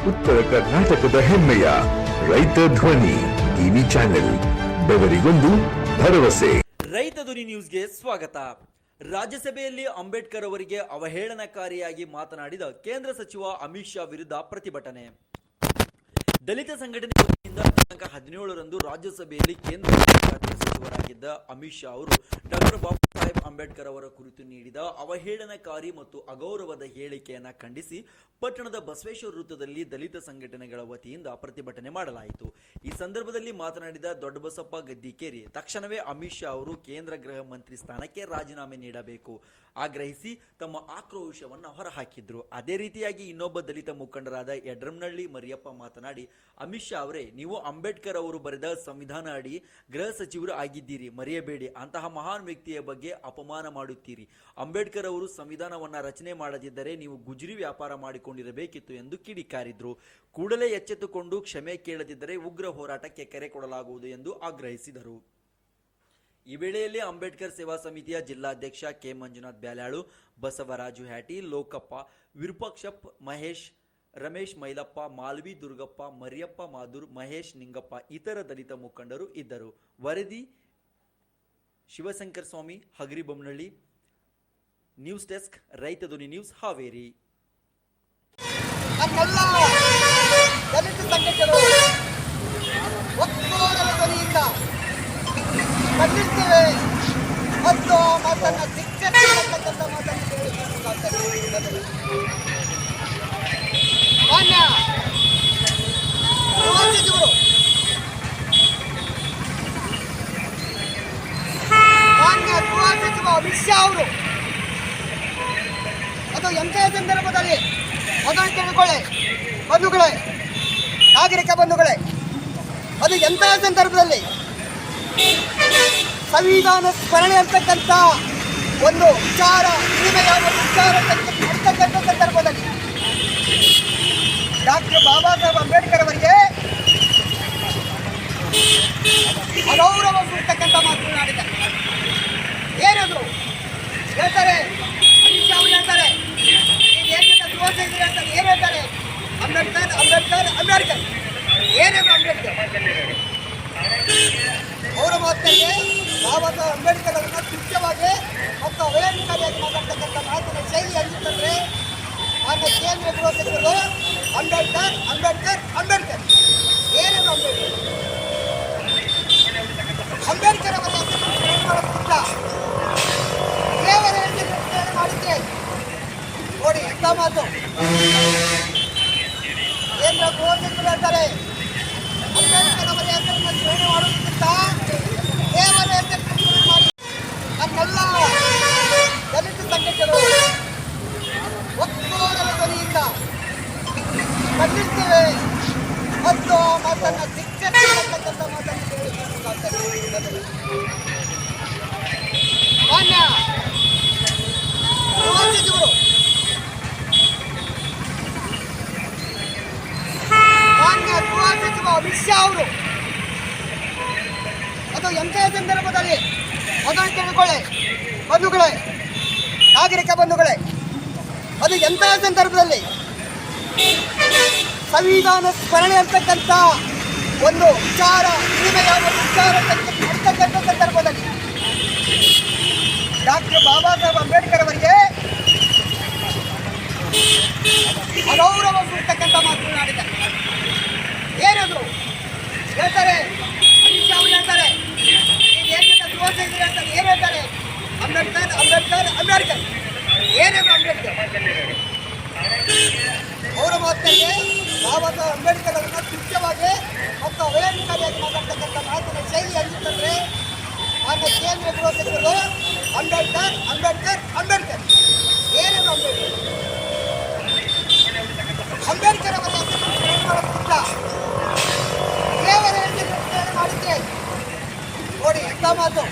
ಉತ್ತರ ಕರ್ನಾಟಕದ ಹೆಮ್ಮೆಯ ರೈತ ಧ್ವನಿ ಟಿವಿ ಚಾನೆಲ್, ಬೆವರಿಗೊಂದು ಭರವಸೆ. ರೈತ ಧ್ವನಿ ನ್ಯೂಸ್ಗೆ ಸ್ವಾಗತ. ರಾಜ್ಯಸಭೆಯಲ್ಲಿ ಅಂಬೇಡ್ಕರ್ ಅವರಿಗೆ ಅವಹೇಳನಕಾರಿಯಾಗಿ ಮಾತನಾಡಿದ ಕೇಂದ್ರ ಸಚಿವ ಅಮಿತ್ ಶಾ ವಿರುದ್ಧ ಪ್ರತಿಭಟನೆ. ದಲಿತ ಸಂಘಟನೆ ವತಿಯಿಂದ ದಿನಾಂಕ 17ರಂದು ರಾಜ್ಯಸಭೆಯಲ್ಲಿ ಕೇಂದ್ರ ಖಾತೆ ಸಚಿವರಾಗಿದ್ದ ಅಮಿತ್ ಶಾ ಅವರು ಡಾಕ್ಟರ್ ಬಾಬಾ ಸಾಹೇಬ್ ಅಂಬೇಡ್ಕರ್ ಅವರ ಕುರಿತು ನೀಡಿದ ಅವಹೇಳನಕಾರಿ ಮತ್ತು ಅಗೌರವದ ಹೇಳಿಕೆಯನ್ನು ಖಂಡಿಸಿ ಪಟ್ಟಣದ ಬಸವೇಶ್ವರ ವೃತ್ತದಲ್ಲಿ ದಲಿತ ಸಂಘಟನೆಗಳ ವತಿಯಿಂದ ಪ್ರತಿಭಟನೆ ಮಾಡಲಾಯಿತು. ಈ ಸಂದರ್ಭದಲ್ಲಿ ಮಾತನಾಡಿದ ದೊಡ್ಡಬಸಪ್ಪ ಗದ್ದಿಕೇರಿ, ತಕ್ಷಣವೇ ಅಮಿತ್ ಶಾ ಅವರು ಕೇಂದ್ರ ಗೃಹ ಮಂತ್ರಿ ಸ್ಥಾನಕ್ಕೆ ರಾಜೀನಾಮೆ ನೀಡಬೇಕು ಆಗ್ರಹಿಸಿ ತಮ್ಮ ಆಕ್ರೋಶವನ್ನು ಹೊರಹಾಕಿದ್ರು. ಅದೇ ರೀತಿಯಾಗಿ ಇನ್ನೊಬ್ಬ ದಲಿತ ಮುಖಂಡರಾದ ಯಡ್ರಮ್ನಳ್ಳಿ ಮರಿಯಪ್ಪ ಮಾತನಾಡಿ, ಅಮಿತ್ ಶಾ ಅವರೇ, ನೀವು ಅಂಬೇಡ್ಕರ್ ಅವರು ಬರೆದ ಸಂವಿಧಾನ ಅಡಿ ಗೃಹ ಸಚಿವರು ಆಗಿದ್ದೀರಿ, ಮರೆಯಬೇಡಿ. ಅಂತಹ ಮಹಾನ್ ವ್ಯಕ್ತಿಯ ಬಗ್ಗೆ ಅಪಮಾನ ಮಾಡುತ್ತೀರಿ. ಅಂಬೇಡ್ಕರ್ ಅವರು ಸಂವಿಧಾನವನ್ನ ರಚನೆ ಮಾಡದಿದ್ದರೆ ನೀವು ಗುಜರಿ ವ್ಯಾಪಾರ ಮಾಡಿಕೊಂಡಿರಬೇಕಿತ್ತು ಎಂದು ಕಿಡಿಕಾರಿದ್ರು. ಕೂಡಲೇ ಎಚ್ಚೆತ್ತುಕೊಂಡು ಕ್ಷಮೆ ಕೇಳದಿದ್ದರೆ ಉಗ್ರ ಹೋರಾಟಕ್ಕೆ ಕರೆ ಕೊಡಲಾಗುವುದು ಎಂದು ಆಗ್ರಹಿಸಿದರು. ಈ ವೇಳೆಯಲ್ಲಿ ಅಂಬೇಡ್ಕರ್ ಸೇವಾ ಸಮಿತಿಯ ಜಿಲ್ಲಾಧ್ಯಕ್ಷ ಕೆ ಮಂಜುನಾಥ್ ಬ್ಯಾಲಾಳು, ಬಸವರಾಜು ಹ್ಯಾಟಿ, ಲೋಕಪ್ಪ, ವಿರೂಪಾಕ್ಷಪ್ಪ, ಮಹೇಶ್, ರಮೇಶ್ ಮೈಲಪ್ಪ, ಮಾಲ್ವಿ ದುರ್ಗಪ್ಪ, ಮರಿಯಪ್ಪ ಮಾದೂರ್, ಮಹೇಶ್ ನಿಂಗಪ್ಪ ಇತರ ದಲಿತ ಮುಖಂಡರು ಇದ್ದರು. ವರದಿ ಶಿವಶಂಕರ್ ಸ್ವಾಮಿ, ಹಗರಿ ಬೊಮ್ಮನಹಳ್ಳಿ. ನ್ಯೂಸ್ ಡೆಸ್ಕ್, ರೈತ ಧ್ವನಿ ನ್ಯೂಸ್, ಹಾವೇರಿ. ದಲಿತ ಸಂಘಟನೆಗಳು ಒಕ್ಕೂಟದ ಧ್ವನಿಯಿಂದ ಖಂಡಿಸ್ತೇವೆ ಮತ್ತು ಮಾತನ್ನು ಧಿಕ್ಕರಿಸತಕ್ಕಂಥ ಮಾತನ್ನು ಹೇಳಿಕೊಳ್ಳುತ್ತಾರೆ. ಮಾನ್ಯ ಗೃಹ ಸಚಿವರು ಅಮಿತ್ ಶಾ ಅವರು ಅದು ಎಂತಹ ಸಂದರ್ಭದಲ್ಲಿ ಮೊದಲು ತಿಳ್ಕೊಳ್ಳಿ ಬಂಧುಗಳೇ, ನಾಗರಿಕ ಬಂಧುಗಳೇ, ಅದು ಎಂತಹ ಸಂದರ್ಭದಲ್ಲಿ ಸಂವಿಧಾನ ಸ್ಮರಣೆ ಅಂತಕ್ಕಂಥ ಒಂದು ವಿಚಾರ ಅಂತಕ್ಕಂಥ ಸಂದರ್ಭದಲ್ಲಿ ಡಾಕ್ಟರ್ ಬಾಬಾ ಸಾಹೇಬ್ ಅಂಬೇಡ್ಕರ್ ಅವರಿಗೆ ಅಗೌರವ ಕೊಡ್ತಕ್ಕಂಥ ಮಾತನಾಡಿದ್ದಾರೆ. ಏನದು ಹೇಳ್ತಾರೆ, ಅಮಿತ್ ಶಾ ಅವರು ಹೇಳ್ತಾರೆ, ಈ ದೇಶದ ಧ್ವಜ ಹೇಳ್ತಾರೆ, ಏನು ಹೇಳ್ತಾರೆ, ಅಂಬೇಡ್ಕರ್ ಅಂಬೇಡ್ಕರ್ ಅಂಬೇಡ್ಕರ್, ಏನೇನು ಅಂಬೇಡ್ಕರ್ ಅವರ ಮಾತಿಗೆ ಬಾಬಾ ಸಾಹೇಬ್ ಅಂಬೇಡ್ಕರ್ ಅವರನ್ನ ತುಚ್ಛವಾಗಿ ಮತ್ತು ಅವಹೇಳನಕಾರಿಯಾಗಿ ಮಾತಾಡ್ತಕ್ಕಂಥ ಮಾತಿನ ಶೈಲಿ ಅಂದಿತ್ತಂದ್ರೆ ಆಗ ಕೇಂದ್ರ ಗೃಹ ಸಚಿವರು ಅಂಬೇಡ್ಕರ್ ಅಂಬೇಡ್ಕರ್ ಅಂಬೇಡ್ಕರ್, ಏನೇನು ಅಂಬೇಡ್ಕರ್ ಅಂಬೇಡ್ಕರ್ ಅವರ ಮಾಡೋದಕ್ಕಿಂತ ದೇವರ ಹೆಸರು ಮಾಡಿದ್ರೆ ನೋಡಿ ಎಂಥ ಮಾತು. ಕೇಂದ್ರ ಗೃಹ ಸಚಿವರು ಹೇಳ್ತಾರೆ, ಅಂಬೇಡ್ಕರ್ ಅವರ ಹೆಸರನ್ನು ಸ್ಮರಣೆ ಮಾಡೋದಕ್ಕಿಂತ ದೇವರ ಹೆಸರನ್ನು ಮಾಡಿ ನನ್ನೆಲ್ಲ ದಲಿತ ಸಂಘಟನೆಗಳು ಒಕ್ಕೂಟದ ಧ್ವನಿಯಿಂದ ಖಂಡಿಸ್ತೇವೆ ಮತ್ತು ಮಾತನ್ನು ಧಿಕ್ಕರಿಸತಕ್ಕಂಥ ಮಾತನ್ನು ಹೇಳಿಕೊಳ್ಳುತ್ತಾರೆ. ಮಾನ್ಯ ಗೃಹ ಸಚಿವರು ಅಮಿತ್ ಶಾ ಅವರು ಅದು ಎಂತಹ ಸಂದರ್ಭದಲ್ಲಿ ಮೊದಲು ತಿಳ್ಕೊಳ್ಳಿ ಬಂಧುಗಳೇ, ನಾಗರಿಕ ಬಂಧುಗಳೇ, ಅದು ಎಂತಹ ಸಂದರ್ಭದಲ್ಲಿ ಸಂವಿಧಾನ ಸ್ಮರಣೆ ಅಂತಕ್ಕಂಥ ಒಂದು ವಿಚಾರ ಅಂತಕ್ಕಂಥ ಸಂದರ್ಭದಲ್ಲಿ ಡಾಕ್ಟರ್ ಬಾಬಾ ಸಾಹೇಬ್ ಅಂಬೇಡ್ಕರ್ ಅವರಿಗೆ ಅಗೌರವ ಕೊಡ್ತಕ್ಕಂಥ ಮಾತನಾಡಿದ್ದಾರೆ. ಏನದು ಹೇಳ್ತಾರೆ, ಅಮಿತ್ ಶಾ ಅವರು ಹೇಳ್ತಾರೆ, ಈ ದೇಶದ ಧ್ವಜ ಹೇಳ್ತಾರೆ, ಏನು ಹೇಳ್ತಾರೆ, ಅಂಬೇಡ್ಕರ್ ಅಂಬೇಡ್ಕರ್ ಅಂಬೇಡ್ಕರ್, ಏನೇನು ಅಂಬೇಡ್ಕರ್ ಅವರ ಮಾತಿಗೆ ಬಾಬಾ ಸಾಹೇಬ್ ಅಂಬೇಡ್ಕರ್ ಅವರನ್ನ ತುಚ್ಛವಾಗಿ ಮತ್ತು ಅವಹೇಳನಕಾರಿಯಾಗಿ ಮಾತಾಡ್ತಕ್ಕಂಥ ಮಾತಿನ ಶೈಲಿ ಅಂದಿತ್ತಂದ್ರೆ ಆಗ ಕೇಂದ್ರ ಗೃಹ ಸಚಿವರು ಅಂಬೇಡ್ಕರ್ ಅಂಬೇಡ್ಕರ್ ಅಂಬೇಡ್ಕರ್, ಏನೇನು ಅಂಬೇಡ್ಕರ್ ಅಂಬೇಡ್ಕರ್ ಅವರ ಹೆಸರನ್ನು ಮಾಡೋದಕ್ಕಿಂತ ದೇವರ ಹೆಸರನ್ನು ಮಾಡಿದ್ರೆ ನೋಡಿ ಎಂಥ ಮಾತು.